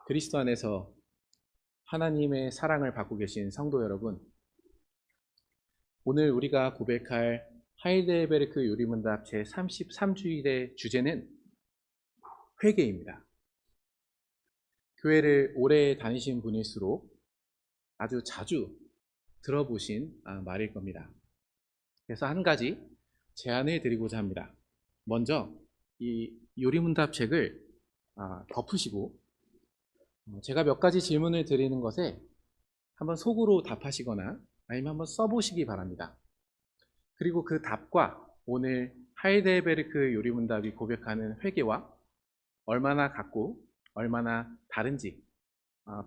그리스도 안에서 하나님의 사랑을 받고 계신 성도 여러분, 오늘 우리가 고백할 하이델베르크 요리문답 제33주일의 주제는 회개입니다. 교회를 오래 다니신 분일수록 아주 자주 들어보신 말일 겁니다. 그래서 한 가지 제안을 드리고자 합니다. 먼저 이 요리문답 책을 덮으시고 제가 몇 가지 질문을 드리는 것에 한번 속으로 답하시거나 아니면 한번 써보시기 바랍니다. 그리고 그 답과 오늘 하이델베르크 요리문답이 고백하는 회개와 얼마나 같고 얼마나 다른지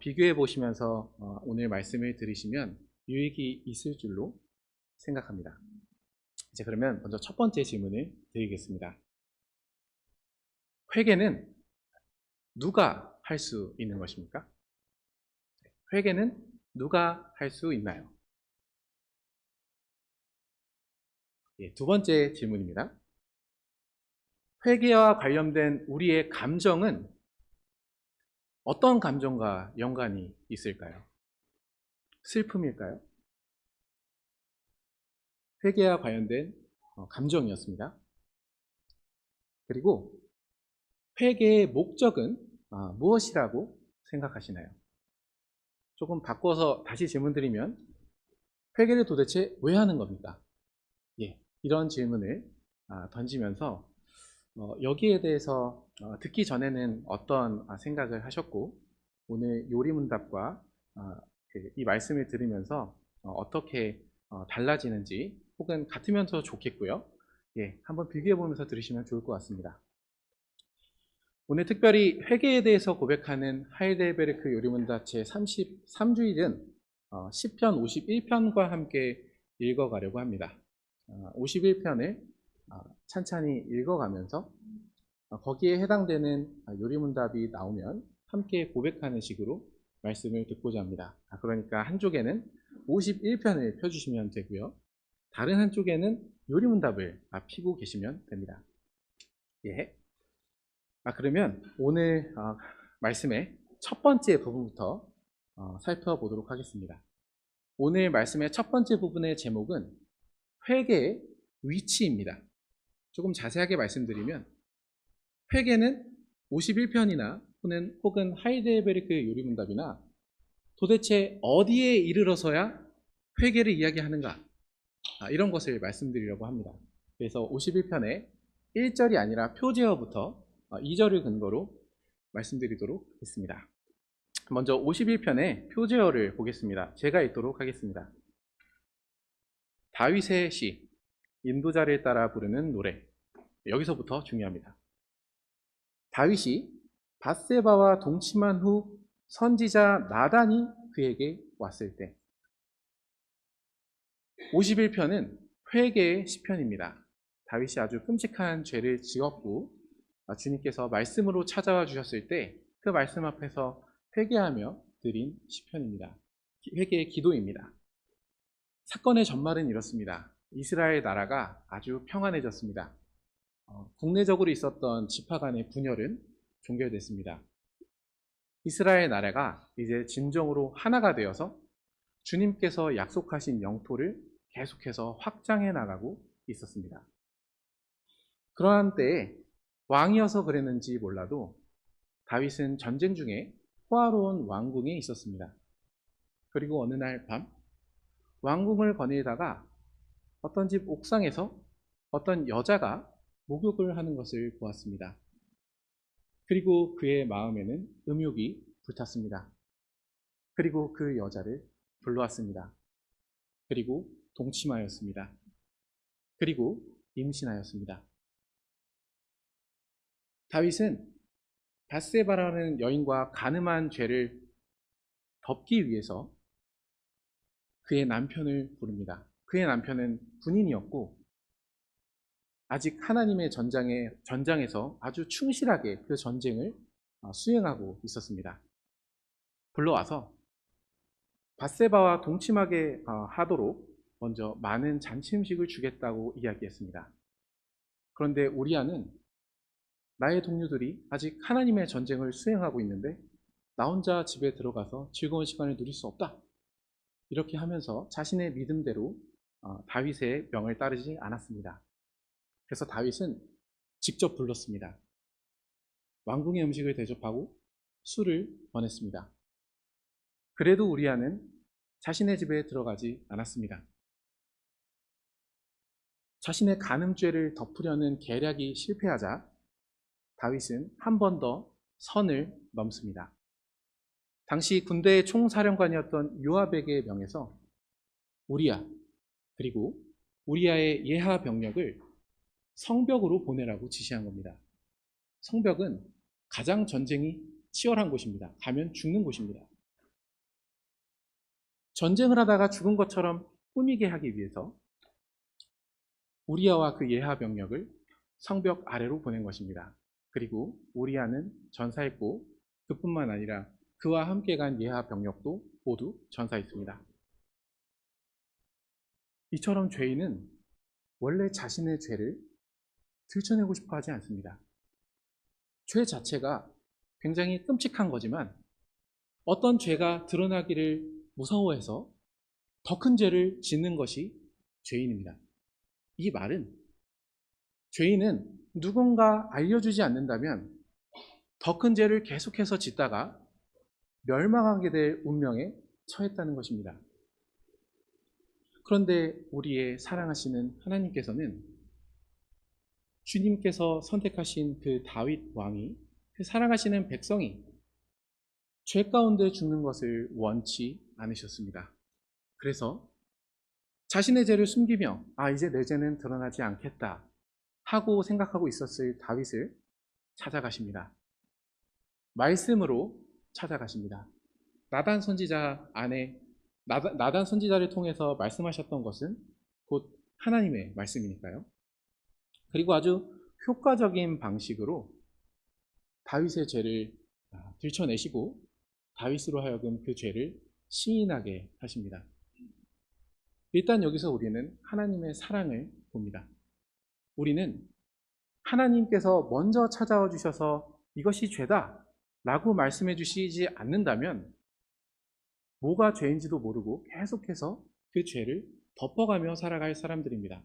비교해 보시면서 오늘 말씀을 들으시면 유익이 있을 줄로 생각합니다. 이제 그러면 먼저 첫 번째 질문을 드리겠습니다. 회개는 누가 할 수 있는 것입니까? 회개는 누가 할 수 있나요? 두 번째 질문입니다. 회개와 관련된 우리의 감정은 어떤 감정과 연관이 있을까요? 슬픔일까요? 회개와 관련된 감정이었습니다. 그리고 회개의 목적은 무엇이라고 생각하시나요? 조금 바꿔서 다시 질문드리면 회개를 도대체 왜 하는 겁니까? 이런 질문을 던지면서 여기에 대해서 듣기 전에는 어떤 생각을 하셨고 오늘 요리문답과 이 말씀을 들으면서 어떻게 달라지는지 혹은 같으면 더 좋겠고요. 한번 비교해 보면서 들으시면 좋을 것 같습니다. 오늘 특별히 회개에 대해서 고백하는 하이델베르크 요리문답 제33주일은 시편 51편과 함께 읽어가려고 합니다. 51편을 찬찬히 읽어가면서 거기에 해당되는 요리문답이 나오면 함께 고백하는 식으로 말씀을 듣고자 합니다. 그러니까 한쪽에는 51편을 펴주시면 되고요. 다른 한쪽에는 요리문답을 펴고 계시면 됩니다. 그러면 오늘 말씀의 첫 번째 부분부터 살펴보도록 하겠습니다. 오늘 말씀의 첫 번째 부분의 제목은 회개의 위치입니다. 조금 자세하게 말씀드리면 회개는 51편이나 혹은 하이델베르크 요리문답이나 도대체 어디에 이르러서야 회개를 이야기하는가 이런 것을 말씀드리려고 합니다. 그래서 51편의 1절이 아니라 표제어부터 2절을 근거로 말씀드리도록 하겠습니다. 먼저 51편의 표제어를 보겠습니다. 제가 읽도록 하겠습니다. 다윗의 시, 인도자를 따라 부르는 노래. 여기서부터 중요합니다. 다윗이 밧세바와 동침한 후 선지자 나단이 그에게 왔을 때 51편은 회개의 시편입니다. 다윗이 아주 끔찍한 죄를 지었고 주님께서 말씀으로 찾아와 주셨을 때 그 말씀 앞에서 회개하며 드린 시편입니다. 회개의 기도입니다. 사건의 전말은 이렇습니다. 이스라엘 나라가 아주 평안해졌습니다. 국내적으로 있었던 지파 간의 분열은 종결됐습니다. 이스라엘 나라가 이제 진정으로 하나가 되어서 주님께서 약속하신 영토를 계속해서 확장해 나가고 있었습니다. 그러한 때에 왕이어서 그랬는지 몰라도 다윗은 전쟁 중에 호화로운 왕궁에 있었습니다. 그리고 어느 날 밤 왕궁을 거닐다가 어떤 집 옥상에서 어떤 여자가 목욕을 하는 것을 보았습니다. 그리고 그의 마음에는 음욕이 불탔습니다. 그리고 그 여자를 불러왔습니다. 그리고 동침하였습니다. 그리고 임신하였습니다. 다윗은 밧세바라는 여인과 간음한 죄를 덮기 위해서 그의 남편을 부릅니다. 그의 남편은 군인이었고 아직 하나님의 전장에서 아주 충실하게 그 전쟁을 수행하고 있었습니다. 불러와서 밧세바와 동침하게 하도록 먼저 많은 잔치 음식을 주겠다고 이야기했습니다. 그런데 우리아는 나의 동료들이 아직 하나님의 전쟁을 수행하고 있는데 나 혼자 집에 들어가서 즐거운 시간을 누릴 수 없다. 이렇게 하면서 자신의 믿음대로 다윗의 명을 따르지 않았습니다. 그래서 다윗은 직접 불렀습니다. 왕궁의 음식을 대접하고 술을 권했습니다. 그래도 우리아는 자신의 집에 들어가지 않았습니다. 자신의 간음죄를 덮으려는 계략이 실패하자 다윗은 한 번 더 선을 넘습니다. 당시 군대의 총사령관이었던 요압에게 명해서 우리아 그리고 우리아의 예하 병력을 성벽으로 보내라고 지시한 겁니다. 성벽은 가장 전쟁이 치열한 곳입니다. 가면 죽는 곳입니다. 전쟁을 하다가 죽은 것처럼 꾸미게 하기 위해서 우리아와 그 예하 병력을 성벽 아래로 보낸 것입니다. 그리고 우리아는 전사했고 그뿐만 아니라 그와 함께 간 예하 병력도 모두 전사했습니다. 이처럼 죄인은 원래 자신의 죄를 들춰내고 싶어 하지 않습니다. 죄 자체가 굉장히 끔찍한 거지만 어떤 죄가 드러나기를 무서워해서 더 큰 죄를 짓는 것이 죄인입니다. 이 말은 죄인은 누군가 알려주지 않는다면 더 큰 죄를 계속해서 짓다가 멸망하게 될 운명에 처했다는 것입니다. 그런데 우리의 사랑하시는 하나님께서는 주님께서 선택하신 그 다윗 왕이, 그 사랑하시는 백성이 죄 가운데 죽는 것을 원치 않으셨습니다. 그래서 자신의 죄를 숨기며 이제 내 죄는 드러나지 않겠다 하고 생각하고 있었을 다윗을 찾아가십니다. 말씀으로 찾아가십니다. 나단 선지자를 통해서 말씀하셨던 것은 곧 하나님의 말씀이니까요. 그리고 아주 효과적인 방식으로 다윗의 죄를 들춰내시고 다윗으로 하여금 그 죄를 시인하게 하십니다. 일단 여기서 우리는 하나님의 사랑을 봅니다. 우리는 하나님께서 먼저 찾아와 주셔서 이것이 죄다 라고 말씀해 주시지 않는다면 뭐가 죄인지도 모르고 계속해서 그 죄를 덮어가며 살아갈 사람들입니다.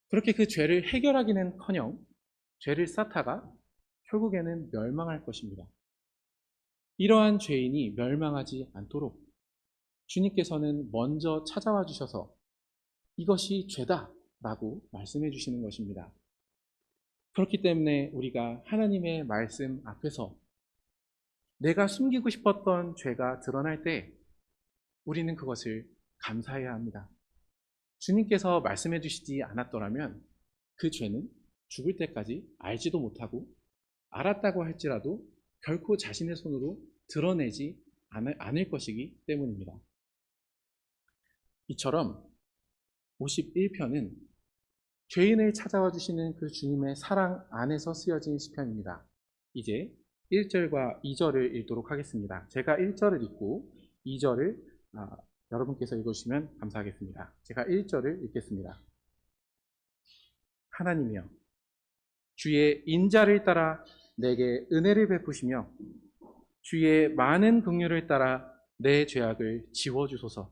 그렇게 그 죄를 해결하기는커녕 죄를 쌓다가 결국에는 멸망할 것입니다. 이러한 죄인이 멸망하지 않도록 주님께서는 먼저 찾아와 주셔서 이것이 죄다 라고 말씀해 주시는 것입니다. 그렇기 때문에 우리가 하나님의 말씀 앞에서 내가 숨기고 싶었던 죄가 드러날 때 우리는 그것을 감사해야 합니다. 주님께서 말씀해 주시지 않았더라면 그 죄는 죽을 때까지 알지도 못하고 알았다고 할지라도 결코 자신의 손으로 드러내지 않을 것이기 때문입니다. 이처럼 51편은 죄인을 찾아와 주시는 그 주님의 사랑 안에서 쓰여진 시편입니다. 이제 1절과 2절을 읽도록 하겠습니다. 제가 1절을 읽고 2절을 여러분께서 읽으시면 감사하겠습니다. 제가 1절을 읽겠습니다. 하나님이여, 주의 인자를 따라 내게 은혜를 베푸시며 주의 많은 긍휼을 따라 내 죄악을 지워주소서.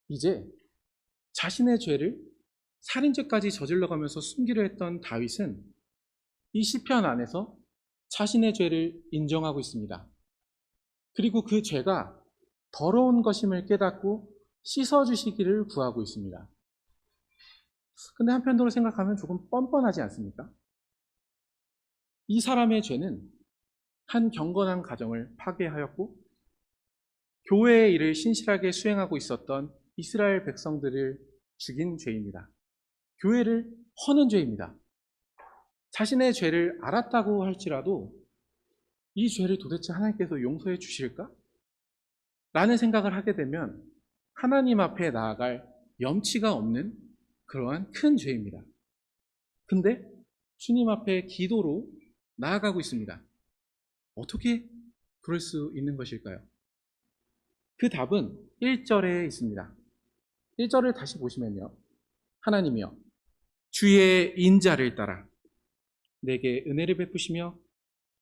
이제 자신의 죄를 살인죄까지 저질러가면서 숨기려 했던 다윗은 이 시편 안에서 자신의 죄를 인정하고 있습니다. 그리고 그 죄가 더러운 것임을 깨닫고 씻어주시기를 구하고 있습니다. 근데 한편으로 생각하면 조금 뻔뻔하지 않습니까? 이 사람의 죄는 한 경건한 가정을 파괴하였고 교회의 일을 신실하게 수행하고 있었던 이스라엘 백성들을 죽인 죄입니다. 교회를 허는 죄입니다. 자신의 죄를 알았다고 할지라도 이 죄를 도대체 하나님께서 용서해 주실까? 라는 생각을 하게 되면 하나님 앞에 나아갈 염치가 없는 그러한 큰 죄입니다. 근데 주님 앞에 기도로 나아가고 있습니다. 어떻게 그럴 수 있는 것일까요? 그 답은 1절에 있습니다. 1절을 다시 보시면요. 하나님이여 주의 인자를 따라 내게 은혜를 베푸시며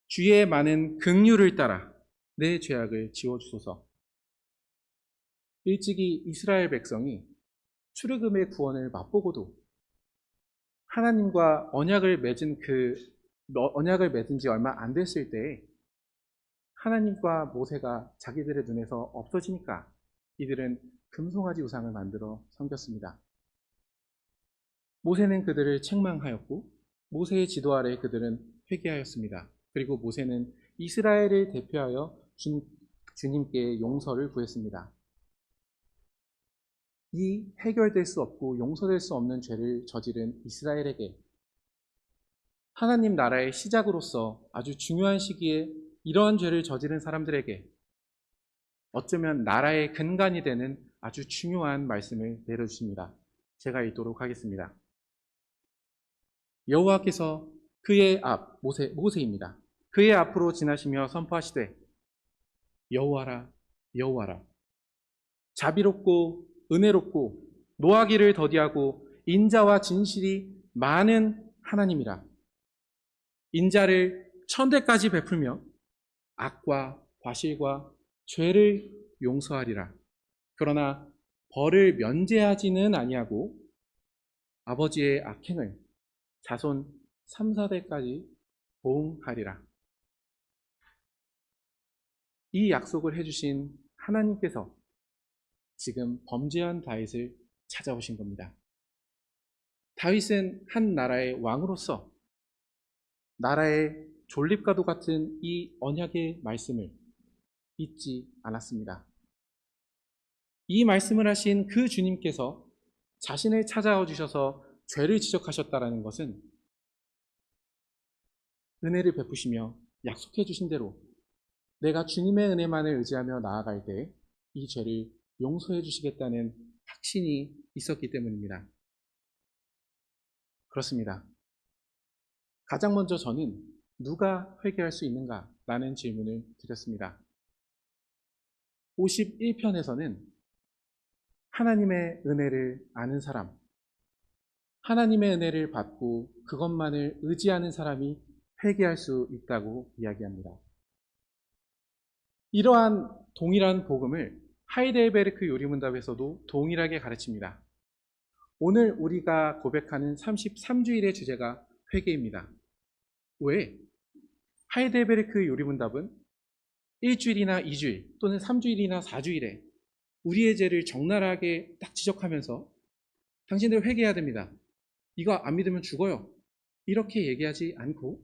주의 많은 긍휼을 따라 내 죄악을 지워주소서. 일찍이 이스라엘 백성이 출애굽의 구원을 맛보고도 하나님과 언약을 맺은 지 얼마 안 됐을 때 하나님과 모세가 자기들의 눈에서 없어지니까 이들은 금송아지 우상을 만들어 섬겼습니다. 모세는 그들을 책망하였고 모세의 지도 아래 그들은 회개하였습니다. 그리고 모세는 이스라엘을 대표하여 주님께 용서를 구했습니다. 이 해결될 수 없고 용서될 수 없는 죄를 저지른 이스라엘에게 하나님 나라의 시작으로서 아주 중요한 시기에 이러한 죄를 저지른 사람들에게 어쩌면 나라의 근간이 되는 아주 중요한 말씀을 내려주십니다. 제가 읽도록 하겠습니다. 여호와께서 그의 앞, 모세입니다. 그의 앞으로 지나시며 선포하시되 여호와라 여호와라 자비롭고 은혜롭고 노하기를 더디하고 인자와 진실이 많은 하나님이라. 인자를 천대까지 베풀며 악과 과실과 죄를 용서하리라. 그러나 벌을 면제하지는 아니하고 아버지의 악행을 자손 3, 4대까지 보응하리라. 이 약속을 해주신 하나님께서 지금 범죄한 다윗을 찾아오신 겁니다. 다윗은 한 나라의 왕으로서 나라의 존립과도 같은 이 언약의 말씀을 잊지 않았습니다. 이 말씀을 하신 그 주님께서 자신을 찾아와 주셔서 죄를 지적하셨다는 것은 은혜를 베푸시며 약속해 주신 대로 내가 주님의 은혜만을 의지하며 나아갈 때 이 죄를 용서해 주시겠다는 확신이 있었기 때문입니다. 그렇습니다. 가장 먼저 저는 누가 회개할 수 있는가? 라는 질문을 드렸습니다. 51편에서는 하나님의 은혜를 아는 사람, 하나님의 은혜를 받고 그것만을 의지하는 사람이 회개할 수 있다고 이야기합니다. 이러한 동일한 복음을 하이델베르크 요리문답에서도 동일하게 가르칩니다. 오늘 우리가 고백하는 33주일의 주제가 회개입니다. 왜? 하이델베르크 요리문답은 일주일이나 2주일 또는 3주일이나 4주일에 우리의 죄를 적나라하게 딱 지적하면서 당신들 회개해야 됩니다. 이거 안 믿으면 죽어요. 이렇게 얘기하지 않고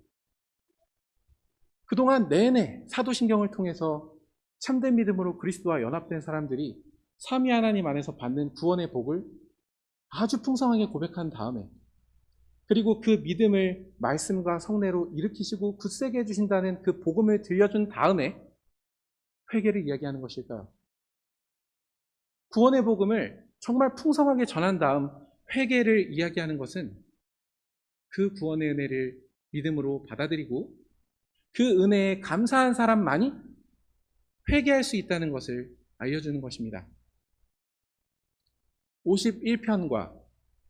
그동안 내내 사도신경을 통해서 참된 믿음으로 그리스도와 연합된 사람들이 삼위 하나님 안에서 받는 구원의 복을 아주 풍성하게 고백한 다음에 그리고 그 믿음을 말씀과 성례로 일으키시고 굳세게 해주신다는 그 복음을 들려준 다음에 회개를 이야기하는 것일까요? 구원의 복음을 정말 풍성하게 전한 다음 회개를 이야기하는 것은 그 구원의 은혜를 믿음으로 받아들이고 그 은혜에 감사한 사람만이 회개할 수 있다는 것을 알려주는 것입니다. 51편과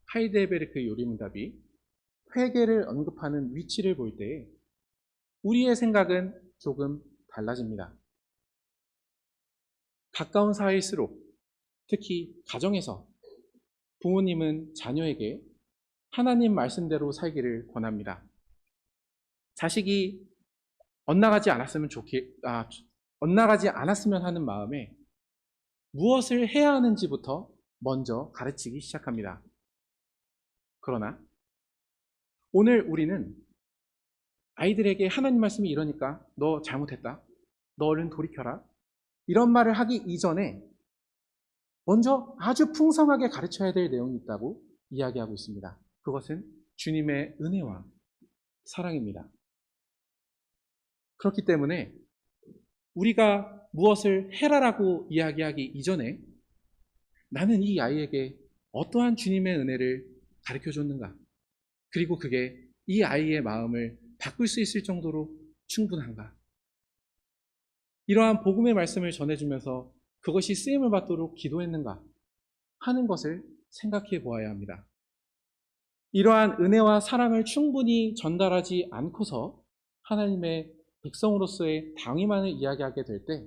하이델베르크 요리문답이 회개를 언급하는 위치를 볼 때 우리의 생각은 조금 달라집니다. 가까운 사이일수록 특히 가정에서 부모님은 자녀에게 하나님 말씀대로 살기를 권합니다. 자식이 엇나가지 않았으면 하는 마음에 무엇을 해야 하는지부터 먼저 가르치기 시작합니다. 그러나 오늘 우리는 아이들에게 하나님 말씀이 이러니까 너 잘못했다. 너 얼른 돌이켜라. 이런 말을 하기 이전에 먼저 아주 풍성하게 가르쳐야 될 내용이 있다고 이야기하고 있습니다. 그것은 주님의 은혜와 사랑입니다. 그렇기 때문에 우리가 무엇을 해라라고 이야기하기 이전에 나는 이 아이에게 어떠한 주님의 은혜를 가르쳐줬는가? 그리고 그게 이 아이의 마음을 바꿀 수 있을 정도로 충분한가? 이러한 복음의 말씀을 전해주면서 그것이 쓰임을 받도록 기도했는가 하는 것을 생각해 보아야 합니다. 이러한 은혜와 사랑을 충분히 전달하지 않고서 하나님의 백성으로서의 당위만을 이야기하게 될 때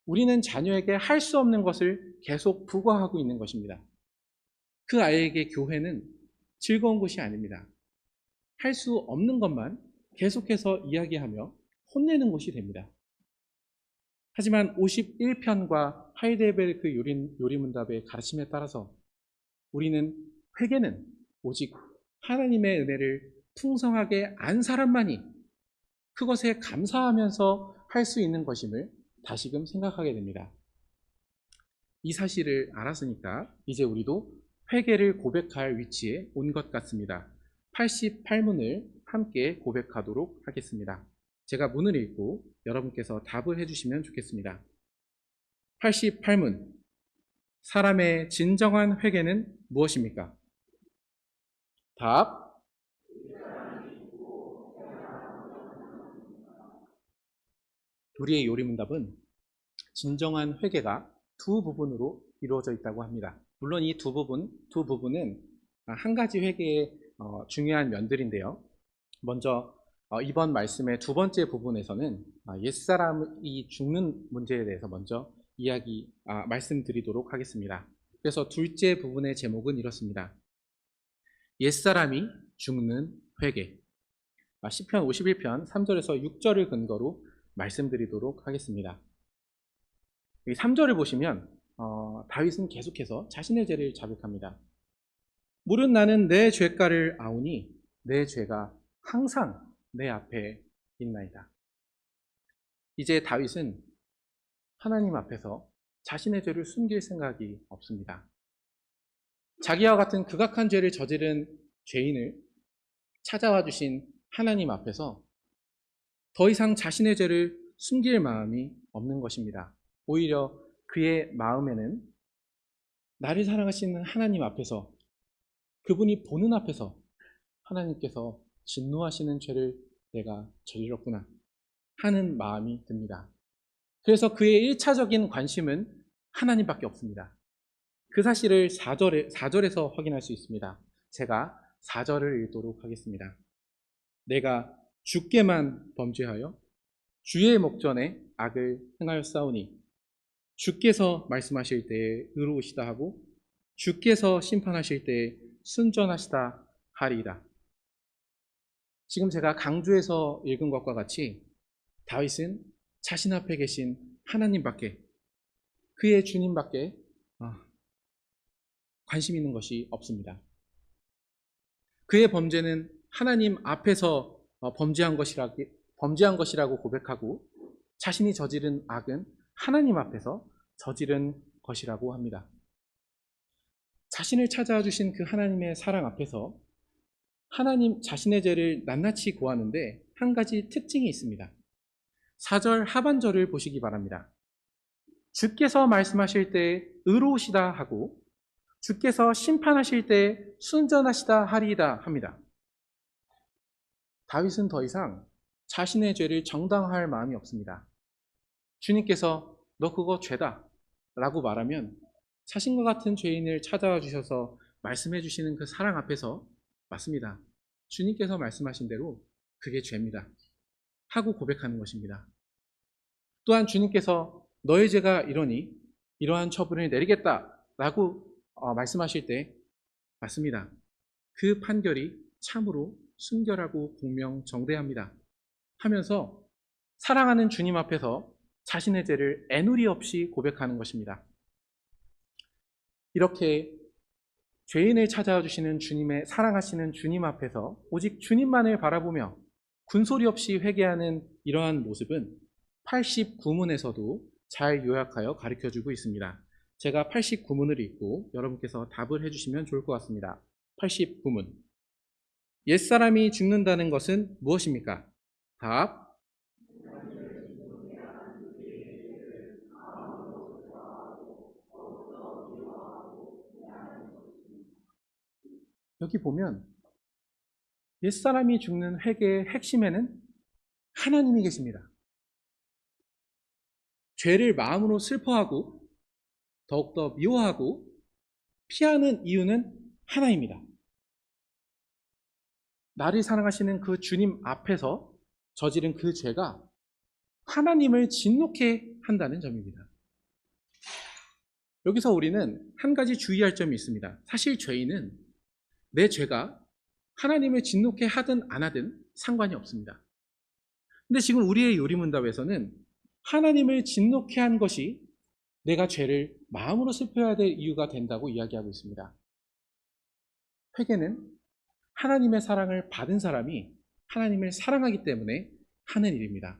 우리는 자녀에게 할 수 없는 것을 계속 부과하고 있는 것입니다. 그 아이에게 교회는 즐거운 곳이 아닙니다. 할 수 없는 것만 계속해서 이야기하며 혼내는 곳이 됩니다. 하지만 51편과 하이델베르크 요리문답의 가르침에 따라서 우리는 회개는 오직 하나님의 은혜를 풍성하게 안 사람만이 그것에 감사하면서 할 수 있는 것임을 다시금 생각하게 됩니다. 이 사실을 알았으니까 이제 우리도 회개를 고백할 위치에 온 것 같습니다. 88문을 함께 고백하도록 하겠습니다. 제가 문을 읽고 여러분께서 답을 해주시면 좋겠습니다. 88문. 사람의 진정한 회개는 무엇입니까? 답. 우리의 요리문답은 진정한 회개가 두 부분으로 이루어져 있다고 합니다. 물론 이 두 부분은 한 가지 회개의 중요한 면들인데요. 먼저 이번 말씀의 두 번째 부분에서는 옛사람이 죽는 문제에 대해서 먼저 말씀드리도록 하겠습니다. 그래서 둘째 부분의 제목은 이렇습니다. 옛사람이 죽는 회개. 시편 51편 3절에서 6절을 근거로 말씀드리도록 하겠습니다. 3절을 보시면 다윗은 계속해서 자신의 죄를 자백합니다. 물은 나는 내 죄가를 아오니 내 죄가 항상 내 앞에 있나이다. 이제 다윗은 하나님 앞에서 자신의 죄를 숨길 생각이 없습니다. 자기와 같은 극악한 죄를 저지른 죄인을 찾아와 주신 하나님 앞에서 더 이상 자신의 죄를 숨길 마음이 없는 것입니다. 오히려 그의 마음에는 나를 사랑하시는 하나님 앞에서, 그분이 보는 앞에서 하나님께서 진노하시는 죄를 내가 저질렀구나 하는 마음이 듭니다. 그래서 그의 1차적인 관심은 하나님밖에 없습니다. 그 사실을 4절에서 확인할 수 있습니다. 제가 4절을 읽도록 하겠습니다. 내가 주께만 범죄하여 주의 목전에 악을 행하였사오니 주께서 말씀하실 때에 의로우시다 하고 주께서 심판하실 때에 순전하시다 하리이다. 지금 제가 강조해서 읽은 것과 같이 다윗은 자신 앞에 계신 하나님밖에, 그의 주님밖에 관심 있는 것이 없습니다. 그의 범죄는 하나님 앞에서 범죄한 것이라고 고백하고 자신이 저지른 악은 하나님 앞에서 저지른 것이라고 합니다. 자신을 찾아와 주신 그 하나님의 사랑 앞에서 하나님 자신의 죄를 낱낱이 고하는데 한 가지 특징이 있습니다. 4절 하반절을 보시기 바랍니다. 주께서 말씀하실 때 의로우시다 하고 주께서 심판하실 때 순전하시다 하리이다 합니다. 다윗은 더 이상 자신의 죄를 정당화할 마음이 없습니다. 주님께서 너 그거 죄다 라고 말하면 자신과 같은 죄인을 찾아와 주셔서 말씀해 주시는 그 사랑 앞에서 맞습니다. 주님께서 말씀하신 대로 그게 죄입니다 하고 고백하는 것입니다. 또한 주님께서 너의 죄가 이러니 이러한 처분을 내리겠다라고 말씀하실 때 맞습니다. 그 판결이 참으로 순결하고 공명정대합니다 하면서 사랑하는 주님 앞에서 자신의 죄를 애누리 없이 고백하는 것입니다. 이렇게 죄인을 찾아와 주시는 주님의 사랑하시는 주님 앞에서 오직 주님만을 바라보며 군소리 없이 회개하는 이러한 모습은 89문에서도 잘 요약하여 가르쳐주고 있습니다. 제가 89문을 읽고 여러분께서 답을 해주시면 좋을 것 같습니다. 89문. 옛사람이 죽는다는 것은 무엇입니까? 답. 여기 보면 옛사람이 죽는 회개의 핵심에는 하나님이 계십니다. 죄를 마음으로 슬퍼하고 더욱더 미워하고 피하는 이유는 하나입니다. 나를 사랑하시는 그 주님 앞에서 저지른 그 죄가 하나님을 진노케 한다는 점입니다. 여기서 우리는 한 가지 주의할 점이 있습니다. 사실 죄인은 내 죄가 하나님을 진노케 하든 안 하든 상관이 없습니다. 근데 지금 우리의 요리문답에서는 하나님을 진노케 한 것이 내가 죄를 마음으로 슬퍼해야 될 이유가 된다고 이야기하고 있습니다. 회개는 하나님의 사랑을 받은 사람이 하나님을 사랑하기 때문에 하는 일입니다.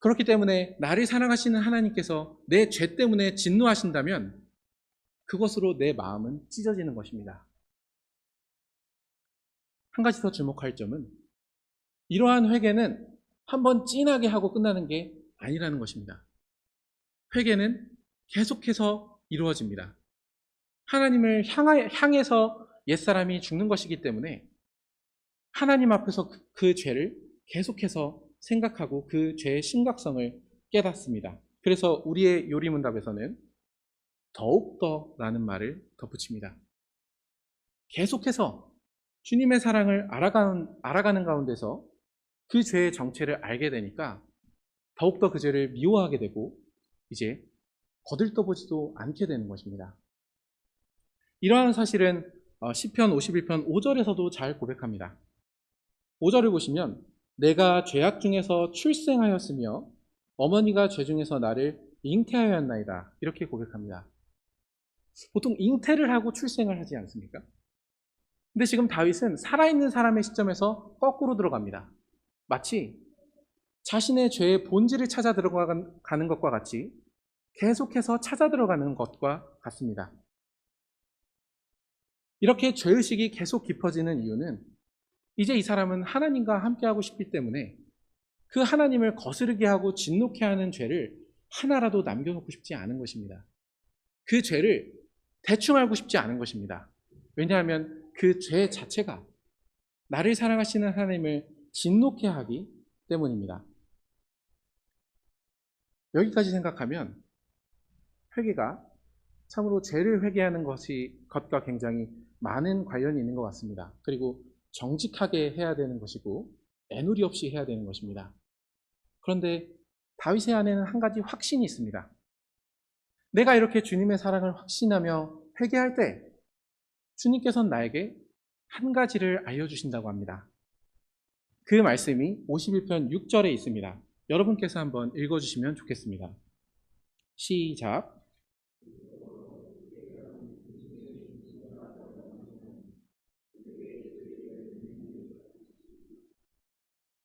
그렇기 때문에 나를 사랑하시는 하나님께서 내 죄 때문에 진노하신다면 그것으로 내 마음은 찢어지는 것입니다. 한 가지 더 주목할 점은 이러한 회개는 한번 찐하게 하고 끝나는 게 아니라는 것입니다. 회개는 계속해서 이루어집니다. 하나님을 향해서 옛사람이 죽는 것이기 때문에 하나님 앞에서 그 죄를 계속해서 생각하고 그 죄의 심각성을 깨닫습니다. 그래서 우리의 요리문답에서는 더욱더 라는 말을 덧붙입니다. 계속해서 주님의 사랑을 알아가는 가운데서 그 죄의 정체를 알게 되니까 더욱더 그 죄를 미워하게 되고 이제 거들떠보지도 않게 되는 것입니다. 이러한 사실은 시편 51편 5절에서도 잘 고백합니다. 5절을 보시면 내가 죄악 중에서 출생하였으며 어머니가 죄 중에서 나를 잉태하였나이다 이렇게 고백합니다. 보통 잉태를 하고 출생을 하지 않습니까? 근데 지금 다윗은 살아있는 사람의 시점에서 거꾸로 들어갑니다. 마치 자신의 죄의 본질을 찾아 들어가는 것과 같이 계속해서 찾아 들어가는 것과 같습니다. 이렇게 죄의식이 계속 깊어지는 이유는 이제 이 사람은 하나님과 함께하고 싶기 때문에 그 하나님을 거스르게 하고 진노케 하는 죄를 하나라도 남겨놓고 싶지 않은 것입니다. 그 죄를 대충 알고 싶지 않은 것입니다. 왜냐하면 그 죄 자체가 나를 사랑하시는 하나님을 진노케 하기 때문입니다. 여기까지 생각하면 회개가 참으로 죄를 회개하는 것과 굉장히 많은 관련이 있는 것 같습니다. 그리고 정직하게 해야 되는 것이고 애누리 없이 해야 되는 것입니다. 그런데 다윗의 안에는 한 가지 확신이 있습니다. 내가 이렇게 주님의 사랑을 확신하며 회개할 때 주님께서는 나에게 한 가지를 알려주신다고 합니다. 그 말씀이 51편 6절에 있습니다. 여러분께서 한번 읽어주시면 좋겠습니다. 시작.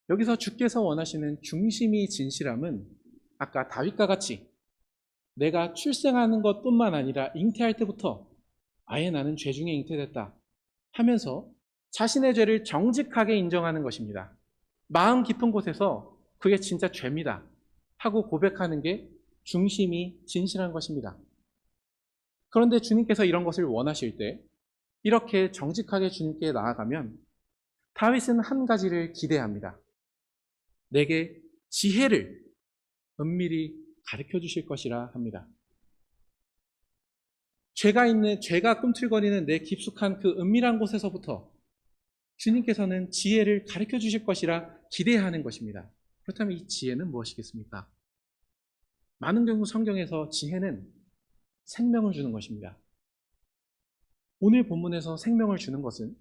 여기서 주께서 원하시는 중심이 진실함은 아까 다윗과 같이 내가 출생하는 것뿐만 아니라 잉태할 때부터 아예 나는 죄 중에 잉태됐다 하면서 자신의 죄를 정직하게 인정하는 것입니다. 마음 깊은 곳에서 그게 진짜 죄입니다 하고 고백하는 게 중심이 진실한 것입니다. 그런데 주님께서 이런 것을 원하실 때 이렇게 정직하게 주님께 나아가면 다윗은 한 가지를 기대합니다. 내게 지혜를 은밀히 가르쳐 주실 것이라 합니다. 죄가 꿈틀거리는 내 깊숙한 그 은밀한 곳에서부터 주님께서는 지혜를 가르쳐 주실 것이라 기대하는 것입니다. 그렇다면 이 지혜는 무엇이겠습니까? 많은 경우 성경에서 지혜는 생명을 주는 것입니다. 오늘 본문에서 생명을 주는 것은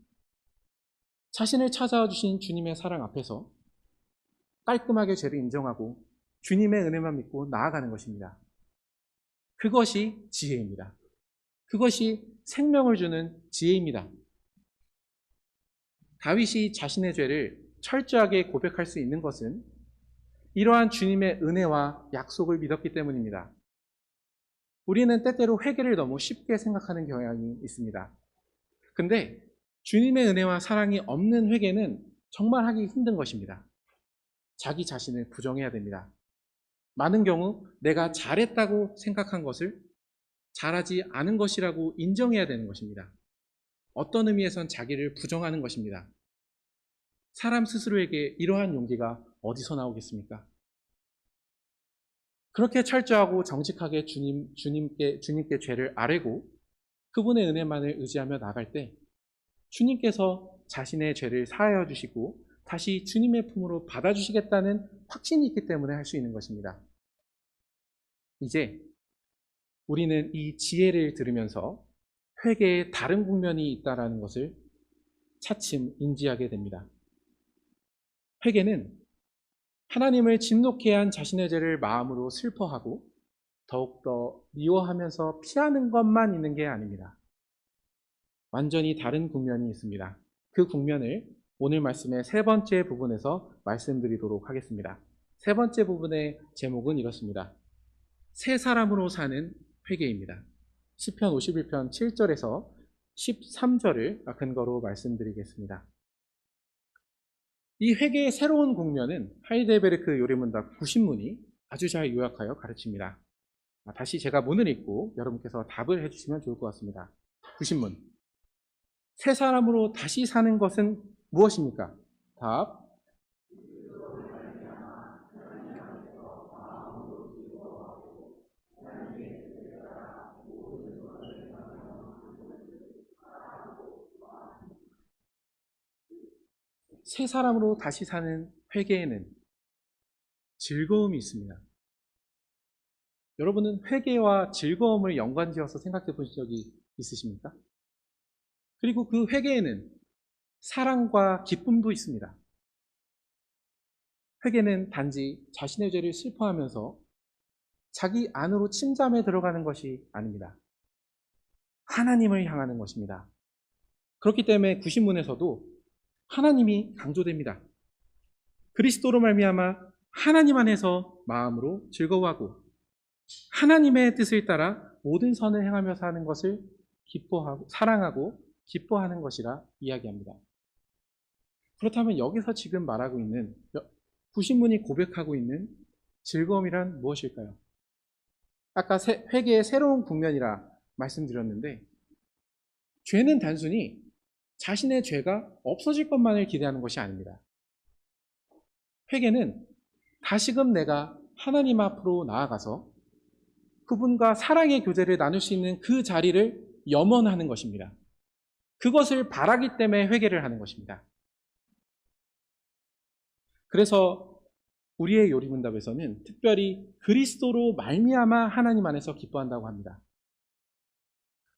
자신을 찾아와 주신 주님의 사랑 앞에서 깔끔하게 죄를 인정하고 주님의 은혜만 믿고 나아가는 것입니다. 그것이 지혜입니다. 그것이 생명을 주는 지혜입니다. 다윗이 자신의 죄를 철저하게 고백할 수 있는 것은 이러한 주님의 은혜와 약속을 믿었기 때문입니다. 우리는 때때로 회개를 너무 쉽게 생각하는 경향이 있습니다. 근데 주님의 은혜와 사랑이 없는 회개는 정말 하기 힘든 것입니다. 자기 자신을 부정해야 됩니다. 많은 경우 내가 잘했다고 생각한 것을 잘하지 않은 것이라고 인정해야 되는 것입니다. 어떤 의미에선 자기를 부정하는 것입니다. 사람 스스로에게 이러한 용기가 어디서 나오겠습니까? 그렇게 철저하고 정직하게 주님께 죄를 아뢰고 그분의 은혜만을 의지하며 나갈 때 주님께서 자신의 죄를 사하여 주시고 다시 주님의 품으로 받아주시겠다는 확신이 있기 때문에 할 수 있는 것입니다. 이제 우리는 이 지혜를 들으면서 회개의 다른 국면이 있다는 것을 차츰 인지하게 됩니다. 회개는 하나님을 진노케 한 자신의 죄를 마음으로 슬퍼하고 더욱더 미워하면서 피하는 것만 있는 게 아닙니다. 완전히 다른 국면이 있습니다. 그 국면을 오늘 말씀의 세 번째 부분에서 말씀드리도록 하겠습니다. 세 번째 부분의 제목은 이렇습니다. 새 사람으로 사는 회개입니다. 시편 51편 7절에서 13절을 근거로 말씀드리겠습니다. 이 회개의 새로운 국면은 하이델베르크 요리문답 90문이 아주 잘 요약하여 가르칩니다. 다시 제가 문을 읽고 여러분께서 답을 해주시면 좋을 것 같습니다. 90문. 새 사람으로 다시 사는 것은 무엇입니까? 답. 새 사람으로 다시 사는 회개에는 즐거움이 있습니다. 여러분은 회개와 즐거움을 연관지어서 생각해 보신 적이 있으십니까? 그리고 그 회개에는 사랑과 기쁨도 있습니다. 회개는 단지 자신의 죄를 슬퍼하면서 자기 안으로 침잠에 들어가는 것이 아닙니다. 하나님을 향하는 것입니다. 그렇기 때문에 구신문에서도 하나님이 강조됩니다. 그리스도로 말미암아 하나님 안에서 마음으로 즐거워하고 하나님의 뜻을 따라 모든 선을 행하며 사는 것을 기뻐하고 사랑하고 기뻐하는 것이라 이야기합니다. 그렇다면 여기서 지금 말하고 있는 구신문이 고백하고 있는 즐거움이란 무엇일까요? 아까 회개의 새로운 국면이라 말씀드렸는데 죄는 단순히 자신의 죄가 없어질 것만을 기대하는 것이 아닙니다. 회개는 다시금 내가 하나님 앞으로 나아가서 그분과 사랑의 교제를 나눌 수 있는 그 자리를 염원하는 것입니다. 그것을 바라기 때문에 회개를 하는 것입니다. 그래서 우리의 요리문답에서는 특별히 그리스도로 말미암아 하나님 안에서 기뻐한다고 합니다.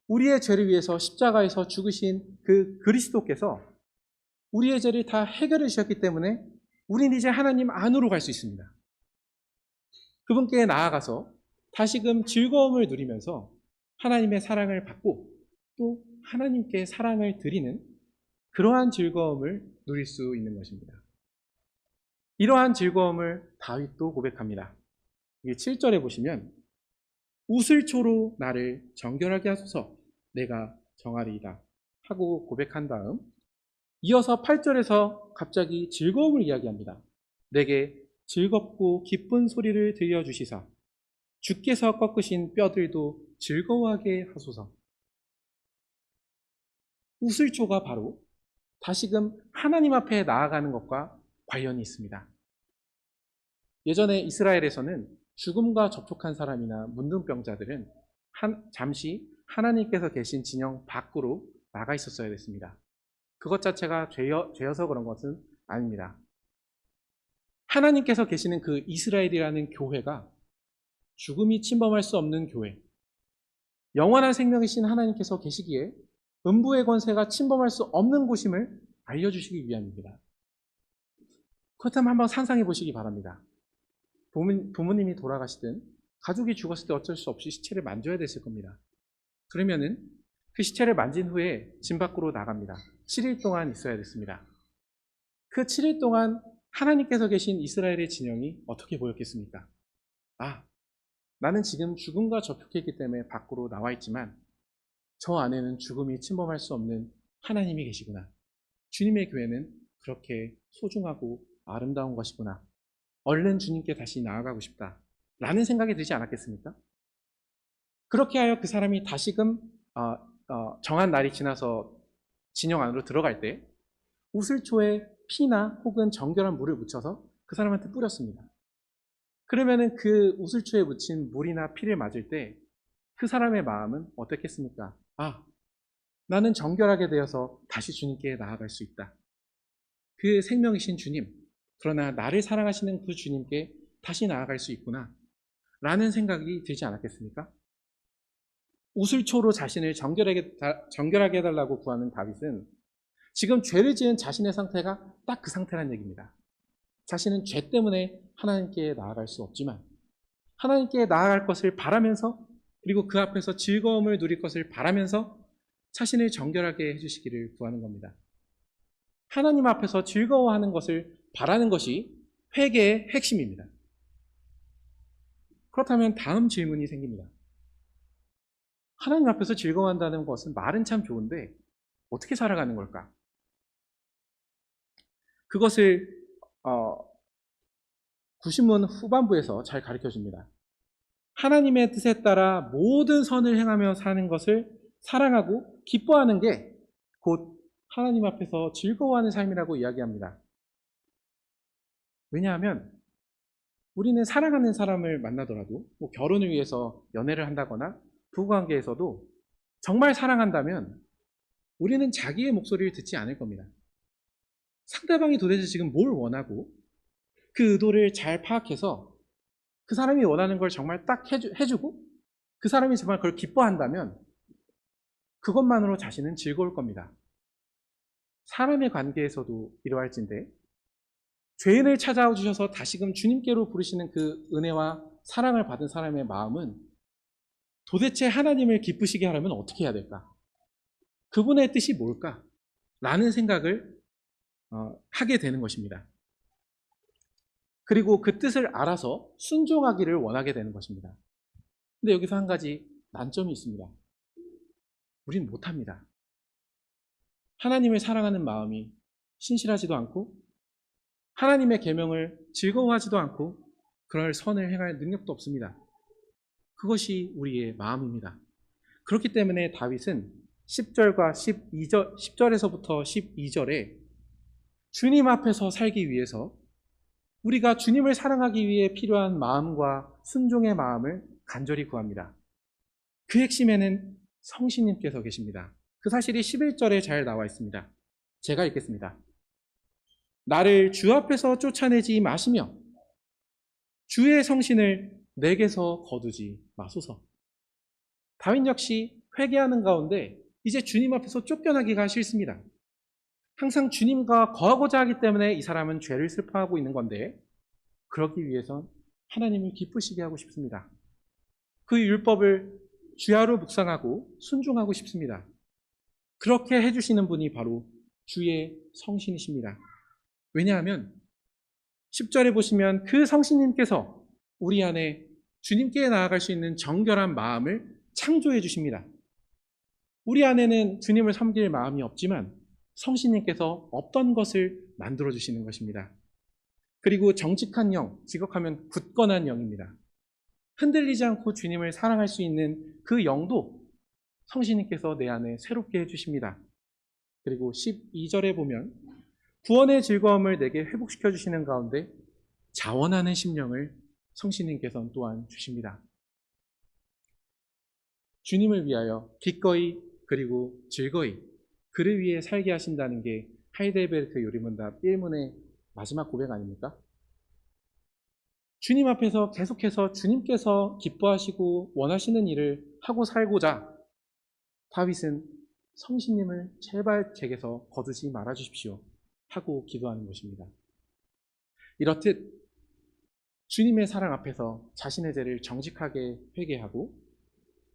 우리의 죄를 위해서 십자가에서 죽으신 그 그리스도께서 우리의 죄를 다 해결해 주셨기 때문에 우리는 이제 하나님 안으로 갈 수 있습니다. 그분께 나아가서 다시금 즐거움을 누리면서 하나님의 사랑을 받고 또 하나님께 사랑을 드리는 그러한 즐거움을 누릴 수 있는 것입니다. 이러한 즐거움을 다윗도 고백합니다. 7절에 보시면 웃을초로 나를 정결하게 하소서 내가 정하리이다 하고 고백한 다음 이어서 8절에서 갑자기 즐거움을 이야기합니다. 내게 즐겁고 기쁜 소리를 들려주시사 주께서 꺾으신 뼈들도 즐거워하게 하소서. 웃을초가 바로 다시금 하나님 앞에 나아가는 것과 관련이 있습니다. 예전에 이스라엘에서는 죽음과 접촉한 사람이나 문둥병자들은 잠시 하나님께서 계신 진영 밖으로 나가 있었어야 됐습니다. 그것 자체가 죄여서 그런 것은 아닙니다. 하나님께서 계시는 그 이스라엘이라는 교회가 죽음이 침범할 수 없는 교회, 영원한 생명이신 하나님께서 계시기에 음부의 권세가 침범할 수 없는 곳임을 알려주시기 위함입니다. 그렇다면 한번 상상해 보시기 바랍니다. 부모님이 돌아가시든 가족이 죽었을 때 어쩔 수 없이 시체를 만져야 됐을 겁니다. 그러면은 그 시체를 만진 후에 진 밖으로 나갑니다. 7일 동안 있어야 됐습니다. 그 7일 동안 하나님께서 계신 이스라엘의 진영이 어떻게 보였겠습니까? 나는 지금 죽음과 접촉했기 때문에 밖으로 나와 있지만 저 안에는 죽음이 침범할 수 없는 하나님이 계시구나. 주님의 교회는 그렇게 소중하고 아름다운 것이구나. 얼른 주님께 다시 나아가고 싶다. 라는 생각이 들지 않았겠습니까? 그렇게 하여 그 사람이 다시금 정한 날이 지나서 진영 안으로 들어갈 때 웃을초에 피나 혹은 정결한 물을 묻혀서 그 사람한테 뿌렸습니다. 그러면은 그 웃을초에 묻힌 물이나 피를 맞을 때 그 사람의 마음은 어떻겠습니까? 나는 정결하게 되어서 다시 주님께 나아갈 수 있다. 그 생명이신 주님, 그러나 나를 사랑하시는 그 주님께 다시 나아갈 수 있구나 라는 생각이 들지 않았겠습니까? 우슬초로 자신을 정결하게 해달라고 구하는 다윗은 지금 죄를 지은 자신의 상태가 딱 그 상태란 얘기입니다. 자신은 죄 때문에 하나님께 나아갈 수 없지만 하나님께 나아갈 것을 바라면서, 그리고 그 앞에서 즐거움을 누릴 것을 바라면서 자신을 정결하게 해주시기를 구하는 겁니다. 하나님 앞에서 즐거워하는 것을 바라는 것이 회개의 핵심입니다. 그렇다면 다음 질문이 생깁니다. 하나님 앞에서 즐거워한다는 것은 말은 참 좋은데 어떻게 살아가는 걸까? 그것을 구신문 후반부에서 잘 가르쳐 줍니다. 하나님의 뜻에 따라 모든 선을 행하며 사는 것을 사랑하고 기뻐하는 게 곧 하나님 앞에서 즐거워하는 삶이라고 이야기합니다. 왜냐하면 우리는 사랑하는 사람을 만나더라도 결혼을 위해서 연애를 한다거나 부부관계에서도 정말 사랑한다면 우리는 자기의 목소리를 듣지 않을 겁니다. 상대방이 도대체 지금 뭘 원하고 그 의도를 잘 파악해서 그 사람이 원하는 걸 정말 딱 해주고 그 사람이 정말 그걸 기뻐한다면 그것만으로 자신은 즐거울 겁니다. 사람의 관계에서도 이러할진데 죄인을 찾아주셔서 다시금 주님께로 부르시는 그 은혜와 사랑을 받은 사람의 마음은 도대체 하나님을 기쁘시게 하려면 어떻게 해야 될까? 그분의 뜻이 뭘까? 라는 생각을 하게 되는 것입니다. 그리고 그 뜻을 알아서 순종하기를 원하게 되는 것입니다. 근데 여기서 한 가지 난점이 있습니다. 우린 못합니다. 하나님을 사랑하는 마음이 신실하지도 않고 하나님의 계명을 즐거워하지도 않고 그럴 선을 행할 능력도 없습니다. 그것이 우리의 마음입니다. 그렇기 때문에 다윗은 10절과 10절에서부터 12절에 주님 앞에서 살기 위해서 우리가 주님을 사랑하기 위해 필요한 마음과 순종의 마음을 간절히 구합니다. 그 핵심에는 성신님께서 계십니다. 그 사실이 11절에 잘 나와 있습니다. 제가 읽겠습니다. 나를 주 앞에서 쫓아내지 마시며 주의 성신을 내게서 거두지 마소서. 다윗 역시 회개하는 가운데 이제 주님 앞에서 쫓겨나기가 싫습니다. 항상 주님과 거하고자 하기 때문에 이 사람은 죄를 슬퍼하고 있는 건데 그러기 위해선 하나님을 기쁘시게 하고 싶습니다. 그 율법을 주야로 묵상하고 순종하고 싶습니다. 그렇게 해주시는 분이 바로 주의 성신이십니다. 왜냐하면 10절에 보시면 그 성신님께서 우리 안에 주님께 나아갈 수 있는 정결한 마음을 창조해 주십니다. 우리 안에는 주님을 섬길 마음이 없지만 성신님께서 없던 것을 만들어 주시는 것입니다. 그리고 정직한 영, 직역하면 굳건한 영입니다. 흔들리지 않고 주님을 사랑할 수 있는 그 영도 성신님께서 내 안에 새롭게 해주십니다. 그리고 12절에 보면 구원의 즐거움을 내게 회복시켜 주시는 가운데 자원하는 심령을 성신님께서는 또한 주십니다. 주님을 위하여 기꺼이 그리고 즐거이 그를 위해 살게 하신다는 게 하이델베르크 요리문답 1문의 마지막 고백 아닙니까? 주님 앞에서 계속해서 주님께서 기뻐하시고 원하시는 일을 하고 살고자 다윗은 성신님을 제발 제게서 거두지 말아 주십시오 하고 기도하는 것입니다. 이렇듯 주님의 사랑 앞에서 자신의 죄를 정직하게 회개하고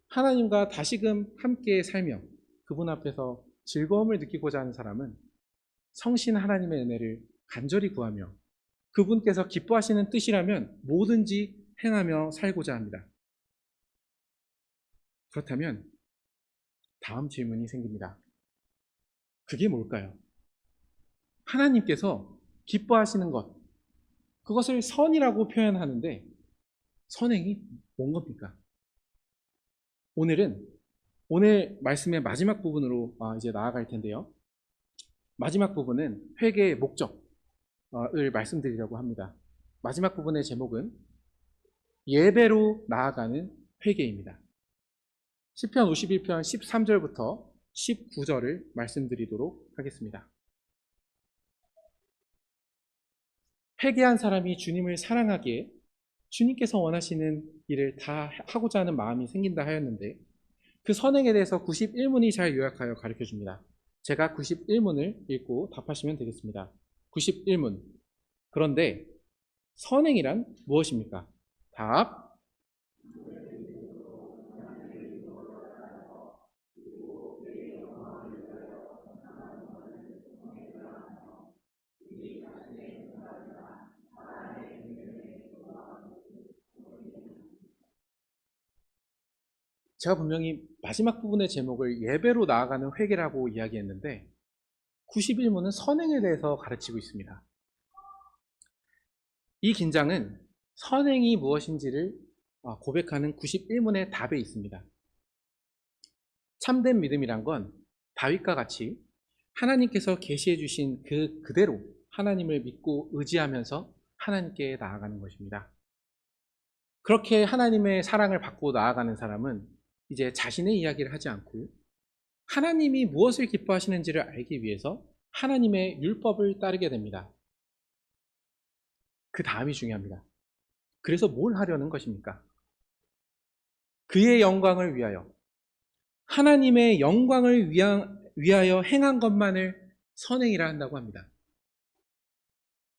하나님과 다시금 함께 살며 그분 앞에서 즐거움을 느끼고자 하는 사람은 성신 하나님의 은혜를 간절히 구하며 그분께서 기뻐하시는 뜻이라면 뭐든지 행하며 살고자 합니다. 그렇다면 다음 질문이 생깁니다. 그게 뭘까요? 하나님께서 기뻐하시는 것, 그것을 선이라고 표현하는데 선행이 뭔 겁니까? 오늘 말씀의 마지막 부분으로 이제 나아갈 텐데요. 마지막 부분은 회개의 목적을 말씀드리려고 합니다. 마지막 부분의 제목은 예배로 나아가는 회개입니다. 시편 51편 13절부터 19절을 말씀드리도록 하겠습니다. 회개한 사람이 주님을 사랑하기에 주님께서 원하시는 일을 다 하고자 하는 마음이 생긴다 하였는데, 그 선행에 대해서 91문이 잘 요약하여 가르쳐 줍니다. 제가 91문을 읽고 답하시면 되겠습니다. 91문. 그런데 선행이란 무엇입니까? 답. 제가 분명히 마지막 부분의 제목을 예배로 나아가는 회개라고 이야기했는데 91문은 선행에 대해서 가르치고 있습니다. 이 긴장은 선행이 무엇인지를 고백하는 91문의 답에 있습니다. 참된 믿음이란 건 다윗과 같이 하나님께서 계시해 주신 그대로 하나님을 믿고 의지하면서 하나님께 나아가는 것입니다. 그렇게 하나님의 사랑을 받고 나아가는 사람은 이제 자신의 이야기를 하지 않고 하나님이 무엇을 기뻐하시는지를 알기 위해서 하나님의 율법을 따르게 됩니다. 그 다음이 중요합니다. 그래서 뭘 하려는 것입니까? 그의 영광을 위하여, 하나님의 영광을 위하여 행한 것만을 선행이라 한다고 합니다.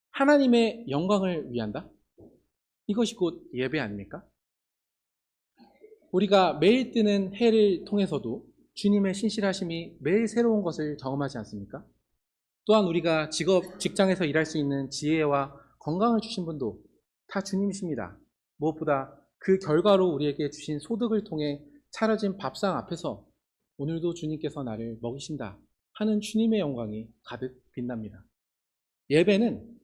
하나님의 영광을 위한다? 이것이 곧 예배 아닙니까? 우리가 매일 뜨는 해를 통해서도 주님의 신실하심이 매일 새로운 것을 경험하지 않습니까? 또한 우리가 직장에서 일할 수 있는 지혜와 건강을 주신 분도 다 주님이십니다. 무엇보다 그 결과로 우리에게 주신 소득을 통해 차려진 밥상 앞에서 오늘도 주님께서 나를 먹이신다 하는 주님의 영광이 가득 빛납니다. 예배는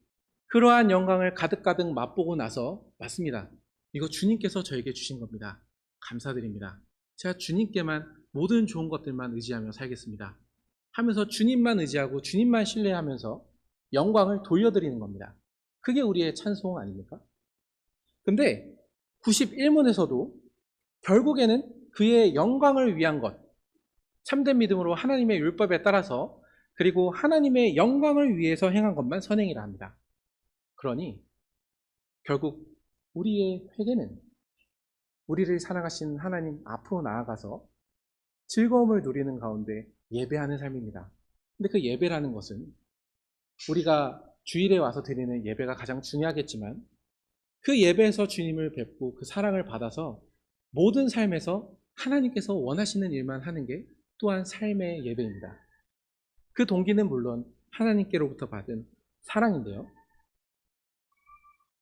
그러한 영광을 가득가득 맛보고 나서 맞습니다. 이거 주님께서 저에게 주신 겁니다. 감사드립니다. 제가 주님께만 모든 좋은 것들만 의지하며 살겠습니다 하면서 주님만 의지하고 주님만 신뢰하면서 영광을 돌려드리는 겁니다. 그게 우리의 찬송 아닙니까? 근데 91문에서도 결국에는 그의 영광을 위한 것, 참된 믿음으로 하나님의 율법에 따라서 그리고 하나님의 영광을 위해서 행한 것만 선행이라 합니다. 그러니 결국 우리의 회개는 우리를 사랑하신 하나님 앞으로 나아가서 즐거움을 누리는 가운데 예배하는 삶입니다. 근데 그 예배라는 것은 우리가 주일에 와서 드리는 예배가 가장 중요하겠지만 그 예배에서 주님을 뵙고 그 사랑을 받아서 모든 삶에서 하나님께서 원하시는 일만 하는 게 또한 삶의 예배입니다. 그 동기는 물론 하나님께로부터 받은 사랑인데요.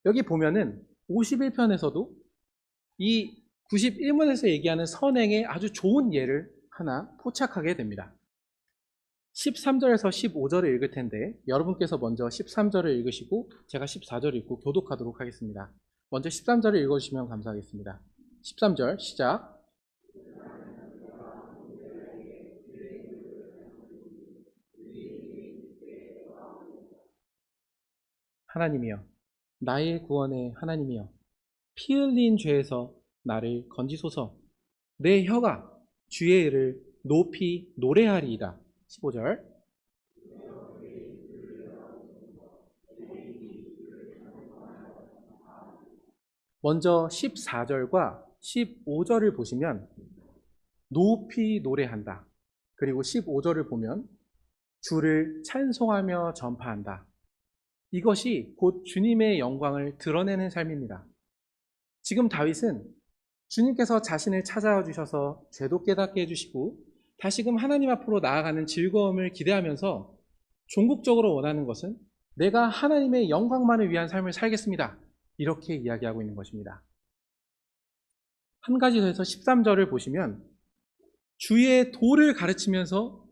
여기 보면은 51편에서도 이 91문에서 얘기하는 선행의 아주 좋은 예를 하나 포착하게 됩니다. 13절에서 15절을 읽을 텐데 여러분께서 먼저 13절을 읽으시고 제가 14절을 읽고 교독하도록 하겠습니다. 먼저 13절을 읽어주시면 감사하겠습니다. 13절 시작. 하나님이여, 나의 구원의 하나님이여, 피 흘린 죄에서 나를 건지소서. 내 혀가 주의 의를 높이 노래하리이다. 15절. 먼저 14절과 15절을 보시면 높이 노래한다. 그리고 15절을 보면 주를 찬송하며 전파한다. 이것이 곧 주님의 영광을 드러내는 삶입니다. 지금 다윗은 주님께서 자신을 찾아와 주셔서 죄도 깨닫게 해주시고 다시금 하나님 앞으로 나아가는 즐거움을 기대하면서 종국적으로 원하는 것은 내가 하나님의 영광만을 위한 삶을 살겠습니다. 이렇게 이야기하고 있는 것입니다. 한 가지 더 해서 13절을 보시면 주의 도를 가르치면서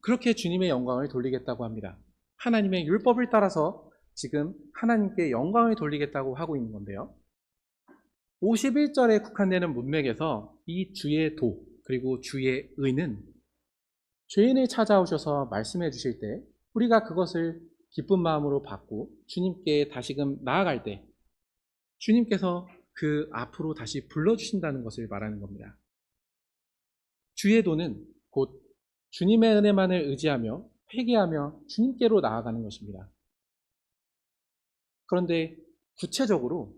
그렇게 주님의 영광을 돌리겠다고 합니다. 하나님의 율법을 따라서 지금 하나님께 영광을 돌리겠다고 하고 있는 건데요. 51절에 국한되는 문맥에서 이 주의 도 그리고 주의 의는 죄인을 찾아오셔서 말씀해 주실 때 우리가 그것을 기쁜 마음으로 받고 주님께 다시금 나아갈 때 주님께서 그 앞으로 다시 불러주신다는 것을 말하는 겁니다. 주의 도는 곧 주님의 은혜만을 의지하며 회개하며 주님께로 나아가는 것입니다. 그런데 구체적으로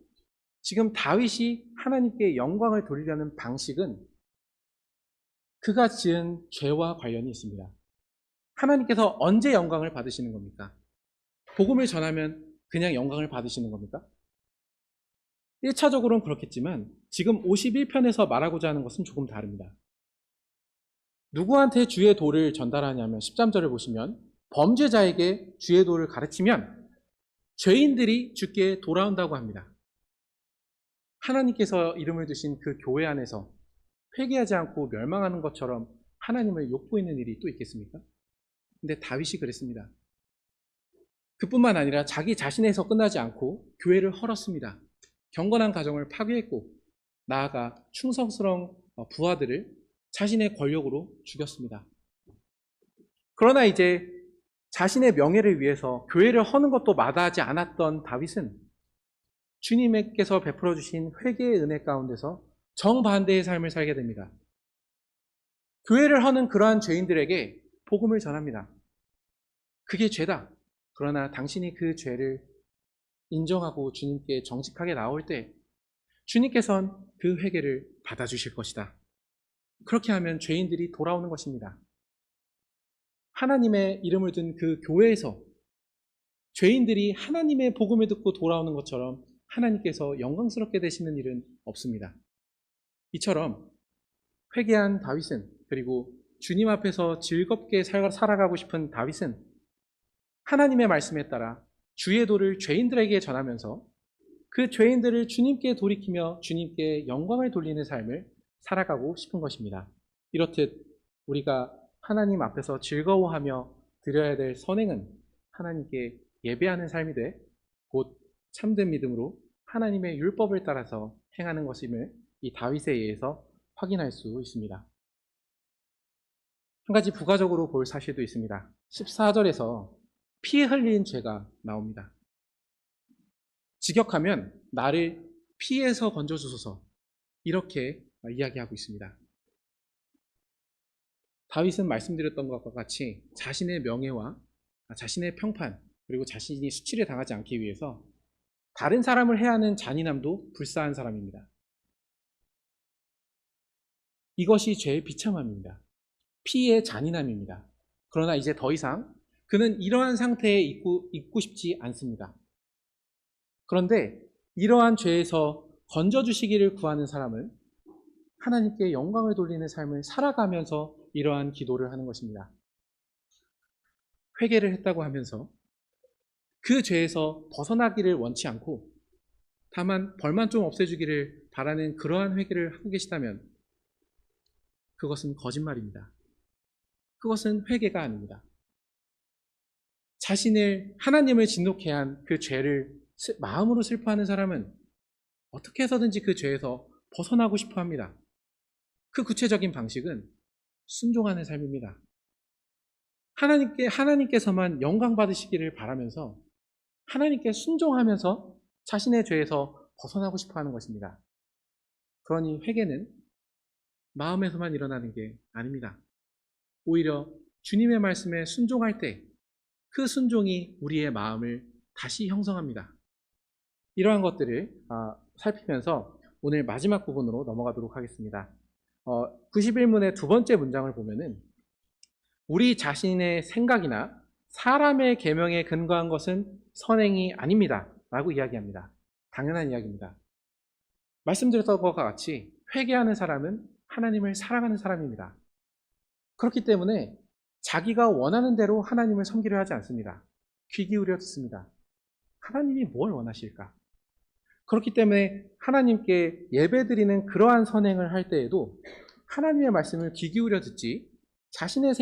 지금 다윗이 하나님께 영광을 돌리려는 방식은 그가 지은 죄와 관련이 있습니다. 하나님께서 언제 영광을 받으시는 겁니까? 복음을 전하면 그냥 영광을 받으시는 겁니까? 1차적으로는 그렇겠지만 지금 51편에서 말하고자 하는 것은 조금 다릅니다. 누구한테 주의 도를 전달하냐면 13절을 보시면 범죄자에게 주의 도를 가르치면 죄인들이 주께 돌아온다고 합니다. 하나님께서 이름을 두신 그 교회 안에서 회개하지 않고 멸망하는 것처럼 하나님을 욕보이는 일이 또 있겠습니까? 근데 다윗이 그랬습니다. 그뿐만 아니라 자기 자신에서 끝나지 않고 교회를 헐었습니다. 경건한 가정을 파괴했고 나아가 충성스러운 부하들을 자신의 권력으로 죽였습니다. 그러나 이제 자신의 명예를 위해서 교회를 허는 것도 마다하지 않았던 다윗은 주님께서 베풀어 주신 회개의 은혜 가운데서 정반대의 삶을 살게 됩니다. 교회를 허는 그러한 죄인들에게 복음을 전합니다. 그게 죄다. 그러나 당신이 그 죄를 인정하고 주님께 정직하게 나올 때 주님께서는 그 회개를 받아주실 것이다. 그렇게 하면 죄인들이 돌아오는 것입니다. 하나님의 이름을 든 그 교회에서 죄인들이 하나님의 복음을 듣고 돌아오는 것처럼 하나님께서 영광스럽게 되시는 일은 없습니다. 이처럼 회개한 다윗은, 그리고 주님 앞에서 즐겁게 살아가고 싶은 다윗은 하나님의 말씀에 따라 주의 도를 죄인들에게 전하면서 그 죄인들을 주님께 돌이키며 주님께 영광을 돌리는 삶을 살아가고 싶은 것입니다. 이렇듯 우리가 하나님 앞에서 즐거워하며 드려야 될 선행은 하나님께 예배하는 삶이 돼 곧 참된 믿음으로 하나님의 율법을 따라서 행하는 것임을 이 다윗에 의해서 확인할 수 있습니다. 한 가지 부가적으로 볼 사실도 있습니다. 14절에서 피 흘린 죄가 나옵니다. 직역하면 나를 피에서 건져주소서, 이렇게 이야기하고 있습니다. 다윗은 말씀드렸던 것과 같이 자신의 명예와 자신의 평판, 그리고 자신이 수치를 당하지 않기 위해서 다른 사람을 해하는 잔인함도 불사한 사람입니다. 이것이 죄의 비참함입니다. 피의 잔인함입니다. 그러나 이제 더 이상 그는 이러한 상태에 있고 싶지 않습니다. 그런데 이러한 죄에서 건져주시기를 구하는 사람은 하나님께 영광을 돌리는 삶을 살아가면서 이러한 기도를 하는 것입니다. 회개를 했다고 하면서 그 죄에서 벗어나기를 원치 않고 다만 벌만 좀 없애주기를 바라는 그러한 회개를 하고 계시다면 그것은 거짓말입니다. 그것은 회개가 아닙니다. 하나님을 진노케 한 그 죄를 마음으로 슬퍼하는 사람은 어떻게 해서든지 그 죄에서 벗어나고 싶어 합니다. 그 구체적인 방식은 순종하는 삶입니다. 하나님께서만 영광 받으시기를 바라면서 하나님께 순종하면서 자신의 죄에서 벗어나고 싶어 하는 것입니다. 그러니 회개는 마음에서만 일어나는 게 아닙니다. 오히려 주님의 말씀에 순종할 때 그 순종이 우리의 마음을 다시 형성합니다. 이러한 것들을 살피면서 오늘 마지막 부분으로 넘어가도록 하겠습니다. 91문의 두 번째 문장을 보면은 우리 자신의 생각이나 사람의 계명에 근거한 것은 선행이 아닙니다 라고 이야기합니다. 당연한 이야기입니다. 말씀드렸던 것과 같이 회개하는 사람은 하나님을 사랑하는 사람입니다. 그렇기 때문에 자기가 원하는 대로 하나님을 섬기려 하지 않습니다. 귀 기울여 듣습니다. 하나님이 뭘 원하실까? 그렇기 때문에 하나님께 예배드리는 그러한 선행을 할 때에도 하나님의 말씀을 귀 기울여 듣지 자신의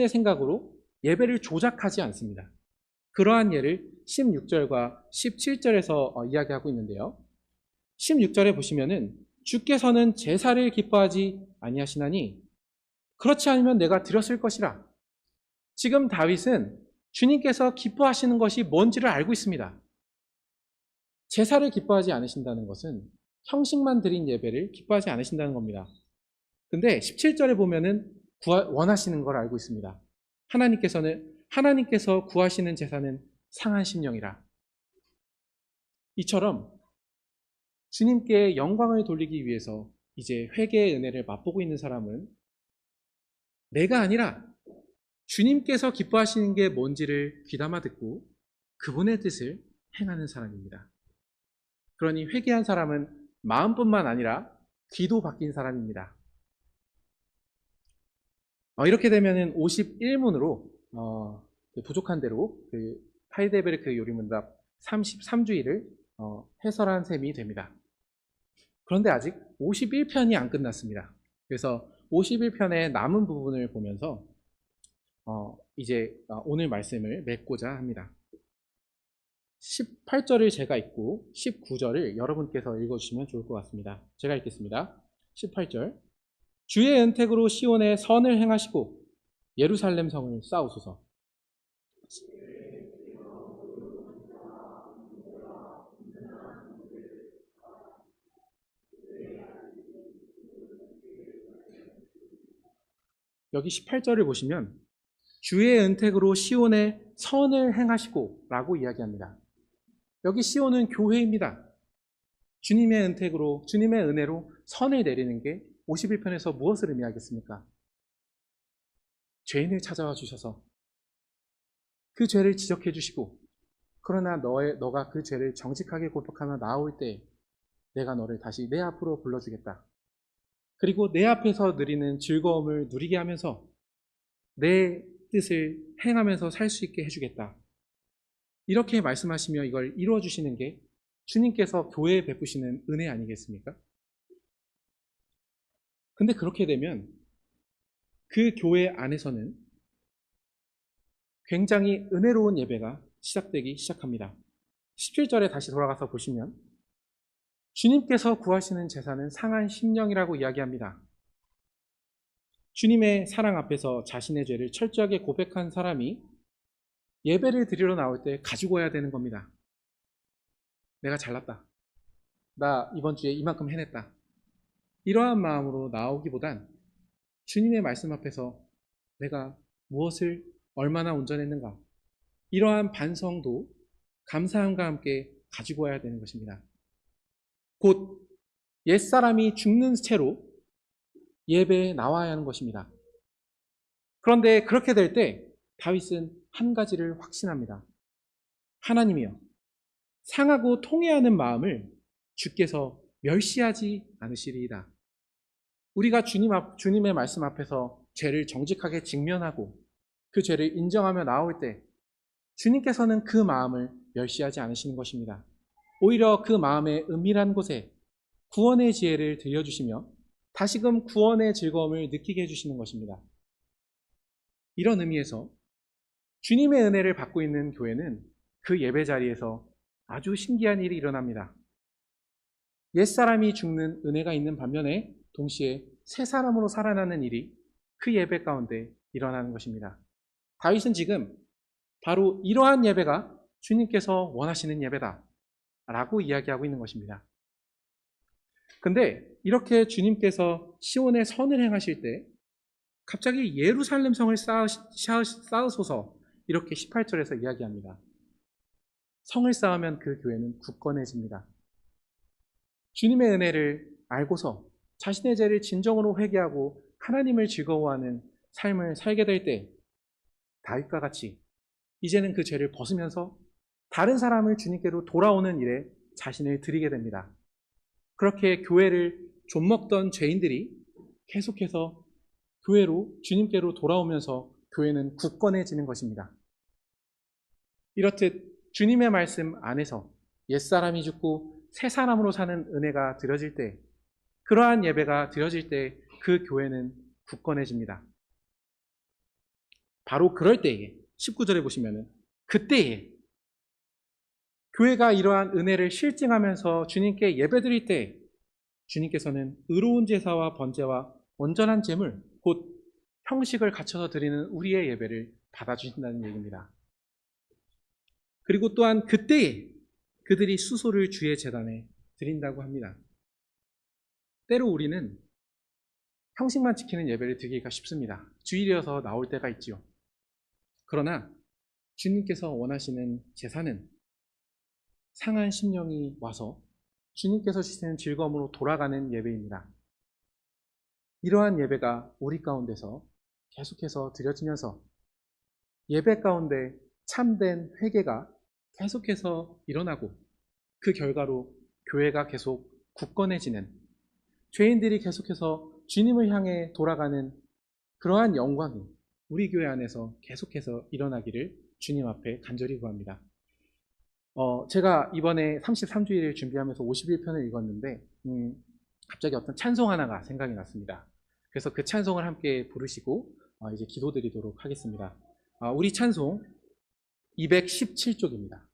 생각으로 예배를 조작하지 않습니다. 그러한 예를 16절과 17절에서 이야기하고 있는데요. 16절에 보시면은 주께서는 제사를 기뻐하지 아니하시나니 그렇지 않으면 내가 드렸을 것이라. 지금 다윗은 주님께서 기뻐하시는 것이 뭔지를 알고 있습니다. 제사를 기뻐하지 않으신다는 것은 형식만 드린 예배를 기뻐하지 않으신다는 겁니다. 근데 17절에 보면은 원하시는 걸 알고 있습니다. 하나님께서 구하시는 제사는 상한 심령이라. 이처럼 주님께 영광을 돌리기 위해서 이제 회개의 은혜를 맛보고 있는 사람은 내가 아니라 주님께서 기뻐하시는 게 뭔지를 귀담아 듣고 그분의 뜻을 행하는 사람입니다. 그러니 회개한 사람은 마음뿐만 아니라 귀도 바뀐 사람입니다. 이렇게 되면은 51문으로 부족한 대로 그 하이델베르크 요리문답 33주일을 해설한 셈이 됩니다. 그런데 아직 51편이 안 끝났습니다. 그래서 51편의 남은 부분을 보면서 이제 오늘 말씀을 맺고자 합니다. 18절을 제가 읽고 19절을 여러분께서 읽어주시면 좋을 것 같습니다. 제가 읽겠습니다. 18절 주의 은택으로 시온에 선을 행하시고 예루살렘 성을 쌓으소서. 여기 18절을 보시면 주의 은택으로 시온에 선을 행하시고 라고 이야기합니다. 여기 시온은 교회입니다. 주님의 은택으로, 주님의 은혜로 선을 내리는 게 51편에서 무엇을 의미하겠습니까? 죄인을 찾아와 주셔서 그 죄를 지적해 주시고, 그러나 너가 그 죄를 정직하게 고백하며 나올 때 내가 너를 다시 내 앞으로 불러주겠다. 그리고 내 앞에서 누리는 즐거움을 누리게 하면서 내 뜻을 행하면서 살 수 있게 해주겠다. 이렇게 말씀하시며 이걸 이루어 주시는 게 주님께서 교회에 베푸시는 은혜 아니겠습니까? 근데 그렇게 되면 그 교회 안에서는 굉장히 은혜로운 예배가 시작되기 시작합니다. 17절에 다시 돌아가서 보시면 주님께서 구하시는 제사는 상한 심령이라고 이야기합니다. 주님의 사랑 앞에서 자신의 죄를 철저하게 고백한 사람이 예배를 드리러 나올 때 가지고 와야 되는 겁니다. 내가 잘났다. 나 이번 주에 이만큼 해냈다. 이러한 마음으로 나오기보단 주님의 말씀 앞에서 내가 무엇을 얼마나 온전했는가, 이러한 반성도 감사함과 함께 가지고 와야 되는 것입니다. 곧 옛사람이 죽는 채로 예배에 나와야 하는 것입니다. 그런데 그렇게 될 때 다윗은 한 가지를 확신합니다. 하나님이여, 상하고 통회하는 마음을 주께서 멸시하지 않으시리이다. 우리가 주님의 말씀 앞에서 죄를 정직하게 직면하고 그 죄를 인정하며 나올 때 주님께서는 그 마음을 멸시하지 않으시는 것입니다. 오히려 그 마음의 은밀한 곳에 구원의 지혜를 들려주시며 다시금 구원의 즐거움을 느끼게 해주시는 것입니다. 이런 의미에서 주님의 은혜를 받고 있는 교회는 그 예배 자리에서 아주 신기한 일이 일어납니다. 옛사람이 죽는 은혜가 있는 반면에 동시에 새 사람으로 살아나는 일이 그 예배 가운데 일어나는 것입니다. 다윗은 지금 바로 이러한 예배가 주님께서 원하시는 예배다 라고 이야기하고 있는 것입니다. 근데 이렇게 주님께서 시온에 선을 행하실 때 갑자기 예루살렘 성을 쌓으소서 이렇게 18절에서 이야기합니다. 성을 쌓으면 그 교회는 굳건해집니다. 주님의 은혜를 알고서 자신의 죄를 진정으로 회개하고 하나님을 즐거워하는 삶을 살게 될 때 다윗과 같이 이제는 그 죄를 벗으면서 다른 사람을 주님께로 돌아오는 일에 자신을 드리게 됩니다. 그렇게 교회를 좀먹던 죄인들이 계속해서 교회로 주님께로 돌아오면서 교회는 굳건해지는 것입니다. 이렇듯 주님의 말씀 안에서 옛사람이 죽고 새 사람으로 사는 은혜가 드려질 때, 그러한 예배가 드려질 때 그 교회는 굳건해집니다. 바로 그럴 때에 19절에 보시면은 그때에 교회가 이러한 은혜를 실증하면서 주님께 예배드릴 때 주님께서는 의로운 제사와 번제와 온전한 제물, 곧 형식을 갖춰서 드리는 우리의 예배를 받아주신다는 얘기입니다. 그리고 또한 그때에 그들이 수소를 주의 제단에 드린다고 합니다. 때로 우리는 형식만 지키는 예배를 드리기가 쉽습니다. 주일이어서 나올 때가 있지요. 그러나 주님께서 원하시는 제사는 상한 심령이 와서 주님께서 주시는 즐거움으로 돌아가는 예배입니다. 이러한 예배가 우리 가운데서 계속해서 드려지면서 예배 가운데 참된 회개가 계속해서 일어나고 그 결과로 교회가 계속 굳건해지는, 죄인들이 계속해서 주님을 향해 돌아가는 그러한 영광이 우리 교회 안에서 계속해서 일어나기를 주님 앞에 간절히 구합니다. 제가 이번에 33주일을 준비하면서 51편을 읽었는데 갑자기 어떤 찬송 하나가 생각이 났습니다. 그래서 그 찬송을 함께 부르시고 이제 기도드리도록 하겠습니다. 우리 찬송 217쪽입니다.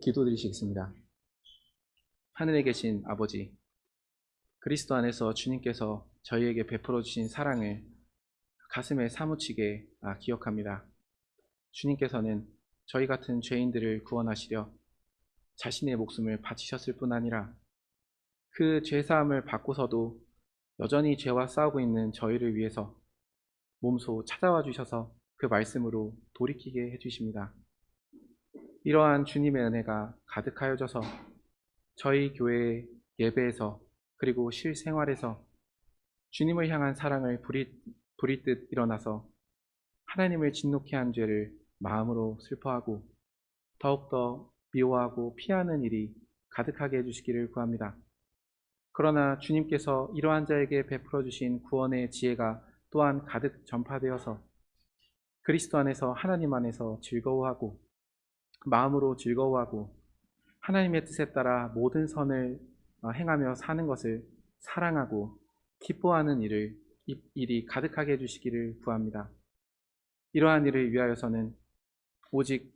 기도드리시겠습니다. 하늘에 계신 아버지, 그리스도 안에서 주님께서 저희에게 베풀어 주신 사랑을 가슴에 사무치게 기억합니다. 주님께서는 저희 같은 죄인들을 구원하시려 자신의 목숨을 바치셨을 뿐 아니라 그 죄사함을 받고서도 여전히 죄와 싸우고 있는 저희를 위해서 몸소 찾아와 주셔서 그 말씀으로 돌이키게 해주십니다. 이러한 주님의 은혜가 가득하여져서 저희 교회 예배에서 그리고 실생활에서 주님을 향한 사랑을 부리듯 일어나서 하나님을 진노케 한 죄를 마음으로 슬퍼하고 더욱더 미워하고 피하는 일이 가득하게 해주시기를 구합니다. 그러나 주님께서 이러한 자에게 베풀어 주신 구원의 지혜가 또한 가득 전파되어서 그리스도 안에서 하나님 안에서 즐거워하고 마음으로 즐거워하고 하나님의 뜻에 따라 모든 선을 행하며 사는 것을 사랑하고 기뻐하는 일이 가득하게 해주시기를 구합니다. 이러한 일을 위하여서는 오직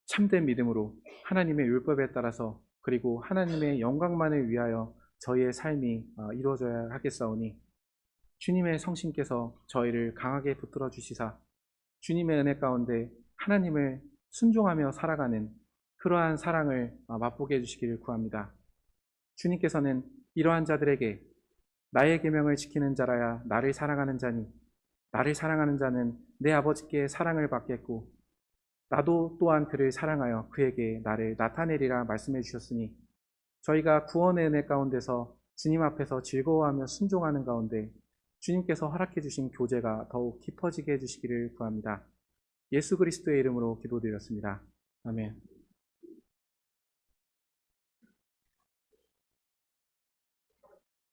참된 믿음으로 하나님의 율법에 따라서 그리고 하나님의 영광만을 위하여 저희의 삶이 이루어져야 하겠사오니 주님의 성신께서 저희를 강하게 붙들어 주시사 주님의 은혜 가운데 하나님을 순종하며 살아가는 그러한 사랑을 맛보게 해주시기를 구합니다. 주님께서는 이러한 자들에게 나의 계명을 지키는 자라야 나를 사랑하는 자니 나를 사랑하는 자는 내 아버지께 사랑을 받겠고 나도 또한 그를 사랑하여 그에게 나를 나타내리라 말씀해 주셨으니 저희가 구원의 은혜 가운데서 주님 앞에서 즐거워하며 순종하는 가운데 주님께서 허락해 주신 교제가 더욱 깊어지게 해주시기를 구합니다. 예수 그리스도의 이름으로 기도드렸습니다. 아멘.